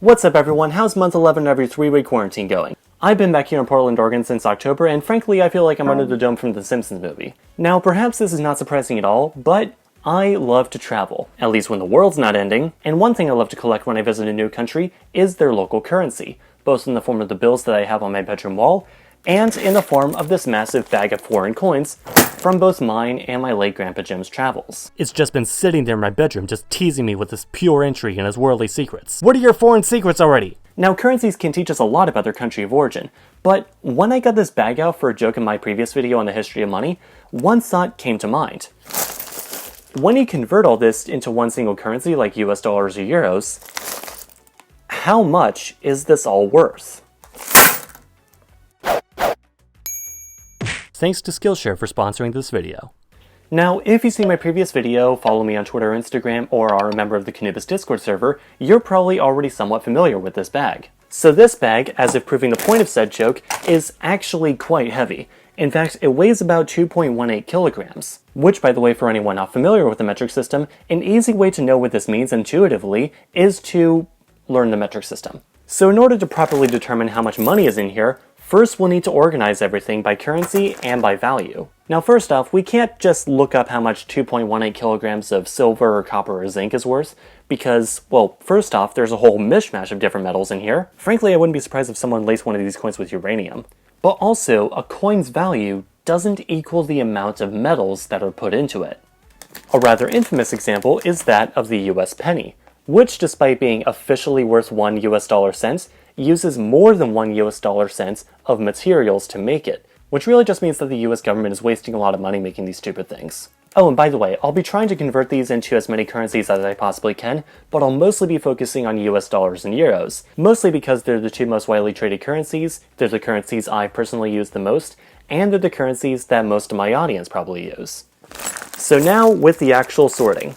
What's up everyone, how's month 11 of your 3-week quarantine going? I've been back here in Portland, Oregon since October, and frankly I feel like I'm under the dome from the Simpsons movie. Now perhaps this is not surprising at all, but I love to travel, at least when the world's not ending, and one thing I love to collect when I visit a new country is their local currency, both in the form of the bills that I have on my bedroom wall, and in the form of this massive bag of foreign coins from both mine and my late Grandpa Jim's travels. It's just been sitting there in my bedroom just teasing me with this pure intrigue and his worldly secrets. What are your foreign secrets already? Now currencies can teach us a lot about their country of origin, but when I got this bag out for a joke in my previous video on the history of money, one thought came to mind. When you convert all this into one single currency like US dollars or euros, how much is this all worth? Thanks to Skillshare for sponsoring this video. Now, if you've seen my previous video, follow me on Twitter or Instagram, or are a member of the KhAnubis Discord server, you're probably already somewhat familiar with this bag. So this bag, as if proving the point of said joke, is actually quite heavy. In fact, it weighs about 2.18 kilograms. Which, by the way, for anyone not familiar with the metric system, an easy way to know what this means intuitively is to learn the metric system. So in order to properly determine how much money is in here, first, we'll need to organize everything by currency and by value. Now first off, we can't just look up how much 2.18 kilograms of silver or copper or zinc is worth, because, well, first off, there's a whole mishmash of different metals in here. Frankly, I wouldn't be surprised if someone laced one of these coins with uranium. But also, a coin's value doesn't equal the amount of metals that are put into it. A rather infamous example is that of the US penny, which, despite being officially worth 1 US dollar cent, uses more than 1 US dollar cent of materials to make it, which really just means that the US government is wasting a lot of money making these stupid things. Oh, and by the way, I'll be trying to convert these into as many currencies as I possibly can, but I'll mostly be focusing on US dollars and euros, mostly because they're the two most widely traded currencies, they're the currencies I personally use the most, and they're the currencies that most of my audience probably use. So now, with the actual sorting.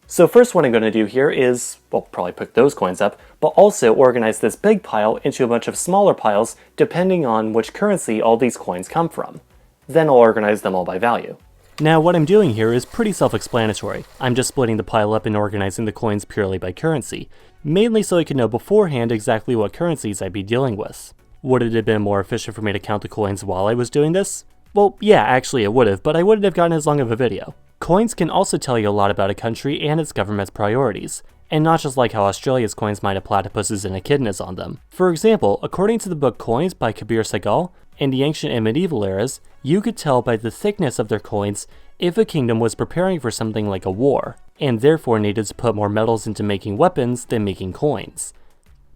So first what I'm going to do here is, well, probably pick those coins up, but also organize this big pile into a bunch of smaller piles depending on which currency all these coins come from. Then I'll organize them all by value. Now what I'm doing here is pretty self-explanatory. I'm just splitting the pile up and organizing the coins purely by currency, mainly so I could know beforehand exactly what currencies I'd be dealing with. Would it have been more efficient for me to count the coins while I was doing this? Well, yeah, actually it would have, but I wouldn't have gotten as long of a video. Coins can also tell you a lot about a country and its government's priorities, and not just like how Australia's coins might have platypuses and echidnas on them. For example, according to the book Coins by Kabir Sehgal, in the ancient and medieval eras, you could tell by the thickness of their coins if a kingdom was preparing for something like a war, and therefore needed to put more metals into making weapons than making coins.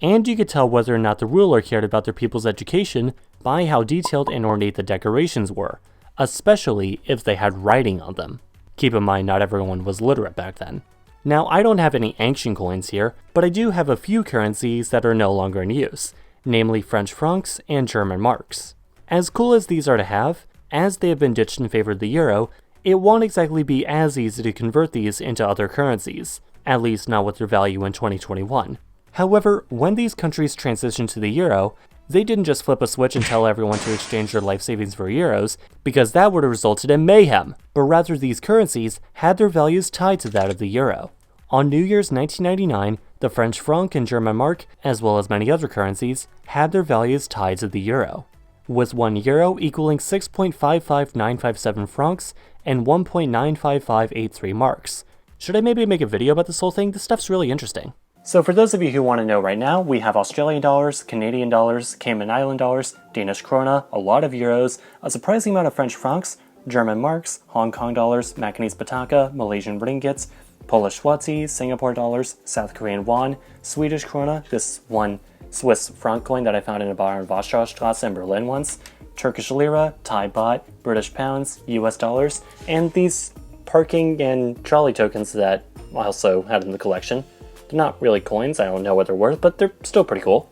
And you could tell whether or not the ruler cared about their people's education by how detailed and ornate the decorations were, especially if they had writing on them. Keep in mind, not everyone was literate back then. Now, I don't have any ancient coins here, but I do have a few currencies that are no longer in use, namely French francs and German marks. As cool as these are to have, as they have been ditched in favor of the euro, it won't exactly be as easy to convert these into other currencies, at least not with their value in 2021. However, when these countries transitioned to the euro, they didn't just flip a switch and tell everyone to exchange their life savings for euros, because that would have resulted in mayhem, but rather these currencies had their values tied to that of the euro. On New Year's 1999, the French franc and German mark, as well as many other currencies, had their values tied to the euro, with 1 euro equaling 6.55957 francs and 1.95583 marks. Should I maybe make a video about this whole thing? This stuff's really interesting. So for those of you who want to know right now, we have Australian dollars, Canadian dollars, Cayman Island dollars, Danish krona, a lot of euros, a surprising amount of French francs, German marks, Hong Kong dollars, Macanese bataka, Malaysian ringgits, Polish zloty, Singapore dollars, South Korean won, Swedish krona, this one Swiss franc coin that I found in a bar in Wasserstrasse in Berlin once, Turkish lira, Thai baht, British pounds, US dollars, and these parking and trolley tokens that I also had in the collection. They're not really coins, I don't know what they're worth, but they're still pretty cool.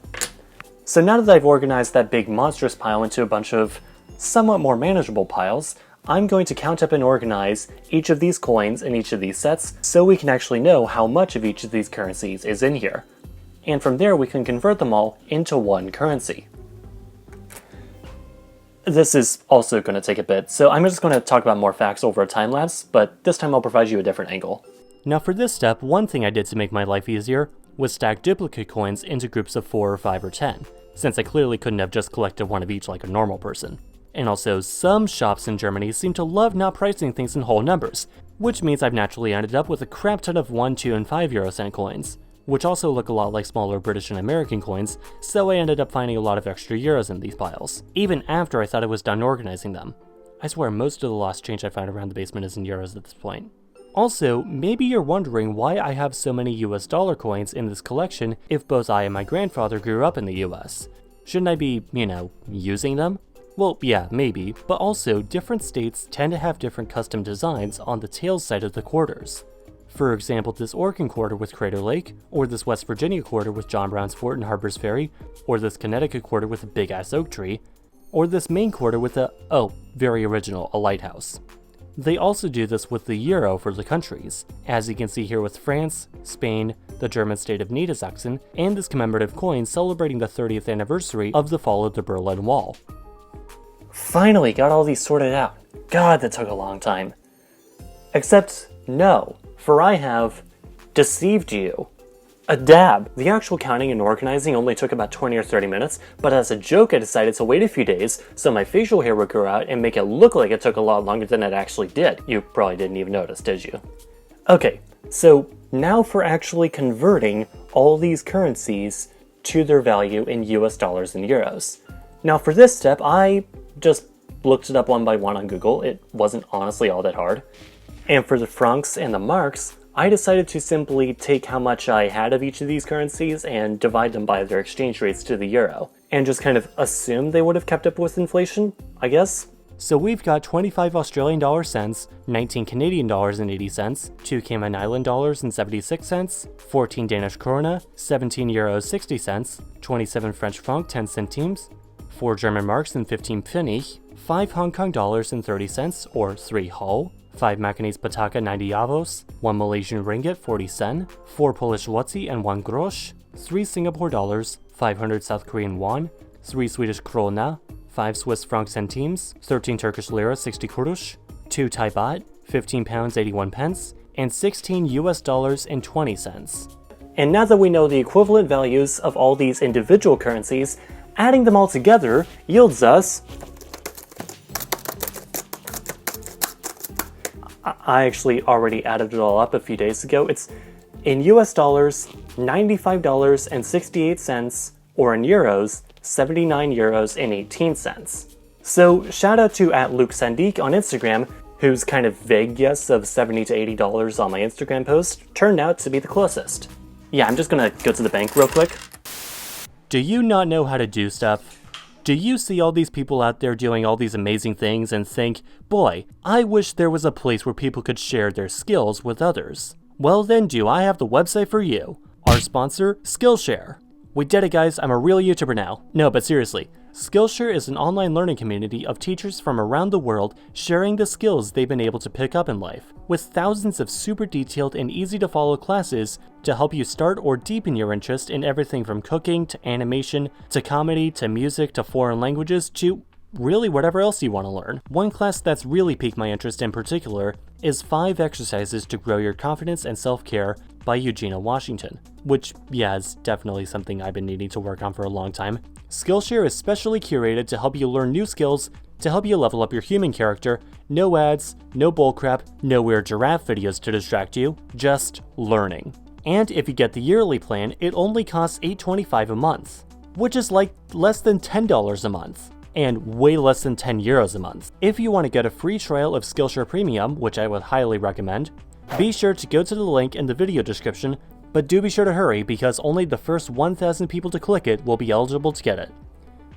So now that I've organized that big monstrous pile into a bunch of somewhat more manageable piles, I'm going to count up and organize each of these coins in each of these sets so we can actually know how much of each of these currencies is in here. And from there we can convert them all into one currency. This is also going to take a bit, so I'm just going to talk about more facts over a time lapse, but this time I'll provide you a different angle. Now for this step, one thing I did to make my life easier with stacked duplicate coins into groups of 4 or 5 or 10, since I clearly couldn't have just collected one of each like a normal person. And also, some shops in Germany seem to love not pricing things in whole numbers, which means I've naturally ended up with a crap ton of 1, 2, and 5 euro cent coins, which also look a lot like smaller British and American coins, so I ended up finding a lot of extra euros in these piles, even after I thought I was done organizing them. I swear most of the lost change I find around the basement is in euros at this point. Also, maybe you're wondering why I have so many US dollar coins in this collection if both I and my grandfather grew up in the US. Shouldn't I be, using them? Well, yeah, maybe, but also different states tend to have different custom designs on the tail side of the quarters. For example, this Oregon quarter with Crater Lake, or this West Virginia quarter with John Brown's Fort and Harper's Ferry, or this Connecticut quarter with a big-ass oak tree, or this Maine quarter with a lighthouse. They also do this with the euro for the countries, as you can see here with France, Spain, the German state of Niedersachsen, and this commemorative coin celebrating the 30th anniversary of the fall of the Berlin Wall. Finally got all these sorted out. God, that took a long time. Except, no, for I have deceived you. A dab. The actual counting and organizing only took about 20 or 30 minutes, but as a joke I decided to wait a few days so my facial hair would grow out and make it look like it took a lot longer than it actually did. You probably didn't even notice, did you? Okay, so now for actually converting all these currencies to their value in US dollars and euros. Now for this step, I just looked it up one by one on Google. It wasn't honestly all that hard. And for the francs and the marks, I decided to simply take how much I had of each of these currencies and divide them by their exchange rates to the euro, and just kind of assume they would have kept up with inflation, I guess. So we've got 25 Australian dollar cents, 19 Canadian dollars and 80 cents, 2 Cayman Island dollars and 76 cents, 14 Danish krona, 17 euros 60 cents, 27 French franc 10 centimes, 4 German marks and 15 Pfennig, 5 Hong Kong dollars and 30 cents, or 3 HO, 5 Macanese Pataka 90 avos, 1 Malaysian ringgit 40 sen, 4 Polish zloty and 1 grosz, 3 Singapore dollars, 500 South Korean won, 3 Swedish krona, 5 Swiss franc centimes, 13 Turkish lira 60 kurush, 2 Thai baht, 15 pounds 81 pence, and 16 US dollars and 20 cents. And now that we know the equivalent values of all these individual currencies, adding them all together yields us... I actually already added it all up a few days ago. It's in US dollars, $95.68, or in euros, 79 euros and 18 cents. So shout out to @LukeSandik on Instagram, whose kind of vague guess of $70 to $80 on my Instagram post turned out to be the closest. Yeah, I'm just gonna go to the bank real quick. Do you not know how to do stuff? Do you see all these people out there doing all these amazing things and think, boy, I wish there was a place where people could share their skills with others? Well then, do I have the website for you. Our sponsor, Skillshare. We did it, guys. I'm a real YouTuber now. No, but seriously, Skillshare is an online learning community of teachers from around the world sharing the skills they've been able to pick up in life, with thousands of super detailed and easy to follow classes to help you start or deepen your interest in everything from cooking to animation to comedy to music to foreign languages to really whatever else you want to learn. One class that's really piqued my interest in particular is 5 exercises to grow your confidence and self-care by Eugenia Washington, which, yeah, is definitely something I've been needing to work on for a long time. Skillshare is specially curated to help you learn new skills, to help you level up your human character. No ads, no bullcrap, no weird giraffe videos to distract you, just learning. And if you get the yearly plan, it only costs $8.25 a month, which is like less than $10 a month, and way less than 10 euros a month. If you want to get a free trial of Skillshare Premium, which I would highly recommend, be sure to go to the link in the video description, but do be sure to hurry because only the first 1,000 people to click it will be eligible to get it.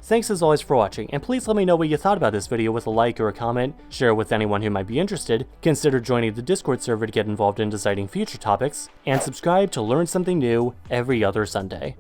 Thanks as always for watching, and please let me know what you thought about this video with a like or a comment, share it with anyone who might be interested, consider joining the Discord server to get involved in deciding future topics, and subscribe to learn something new every other Sunday.